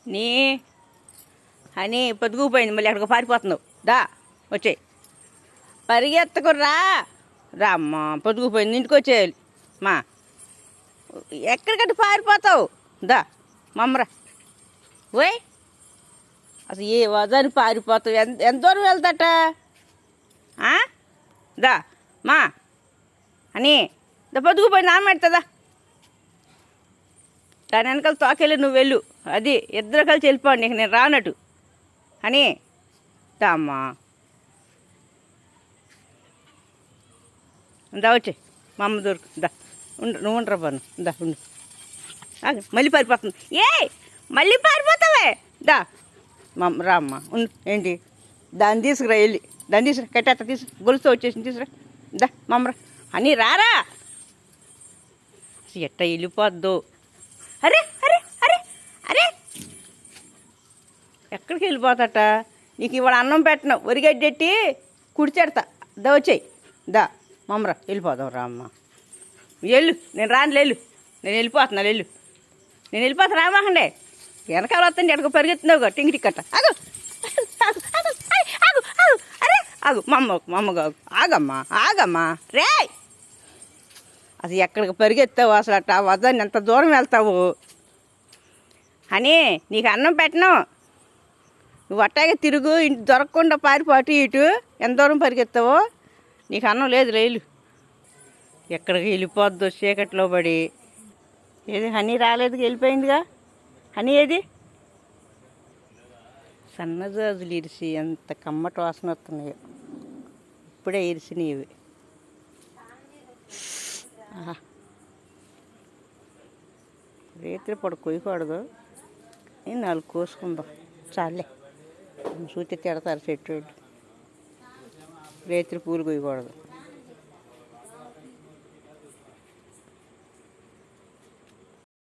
నీ అని పొద్దుగుపోయింది, మళ్ళీ ఎక్కడికో పారిపోతున్నావు. దా వచ్చేయి, పరిగెత్తకు రా. రా అమ్మా, పొద్దుగుపోయింది, ఇంటికి వచ్చేయాలి. మా ఎక్కడికట్టు పారిపోతావు? దా మమ్మరా. ఓయ్ అసలు ఏ వదని పారిపోతావు? ఎంత దూరం వెళ్తాట? దా మా అని దా, పొద్దుగుపోయి నాన్న పెడుతుందా. దాని వెనకాల తోకెళ్ళి నువ్వు వెళ్ళు. అది ఇద్దరు కలిసి వెళ్ళిపోండి, ఇక నేను రానట్టు అని. దా అమ్మా, దా వచ్చే. మా అమ్మ దొరుకు. దా ఉండు, నువ్వు ఉండరా బాను. దా ఉండు. మళ్ళీ పారిపోతుంది. మళ్ళీ పారిపోతావే. దా మా రా అమ్మ, ఉండు. ఏంటి దాన్ని తీసుకురా, వెళ్ళి దాన్ని తీసుకురా, కట్టేస్తా, గొలుస్తూ వచ్చేసి తీసుకురా. దా మమ్మరా అని. రారా, ఎట్ట వెళ్ళిపోద్దు. అరే అరే అరే అరే, ఎక్కడికి వెళ్ళిపోతాట? నీకు ఇవాళ అన్నం పెట్టను, ఒరిగడ్డెట్టి కుడిచెడతా. దా వచ్చేయి. దా మమ్మరా, వెళ్ళిపోదాం రా అమ్మ. వెళ్ళు, నేను రాను, వెళ్ళు. నేను వెళ్ళిపోతున్నా, వెళ్ళు. నేను వెళ్ళిపోతా, రామాకండే. వెనకాల వస్తుంది, ఎక్కడికి పరిగెత్తున్నావు టింగి టిక్కట. ఆగు ఆగు ఆగు ఆగు ఆగు. అరే ఆగు, మమ్మగా ఆగమ్మా, ఆగమ్మా రే. అసలు ఎక్కడికి పరిగెత్తావు అసలు? అట్ట వద్దని ఎంత దూరం వెళ్తావు అని. నీకు అన్నం పెట్టను, నువ్వు అట్టాగే తిరుగు. ఇంటి దొరకకుండా పారిపోటు ఇటు. ఎంత దూరం పరిగెత్తావో? నీకు అన్నం లేదు, లేలు. ఎక్కడికి వెళ్ళిపోద్దు చీకట్లో పడి. ఏది హనీ రాలేదు, వెళ్ళిపోయిందిగా. హనీ ఏది? సన్నజాజులు ఇరిసి ఎంత కమ్మట వాసన వస్తున్నాయో. ఇప్పుడే ఇరిసినవి ఇవి. రేత్రి పొడ కొయ్యకూడదు, నాలుగు కోసుకుందాం చాలే. చూస్తే తిడతారు చెట్టు. రేత్రి పూలు కొయ్యకూడదు.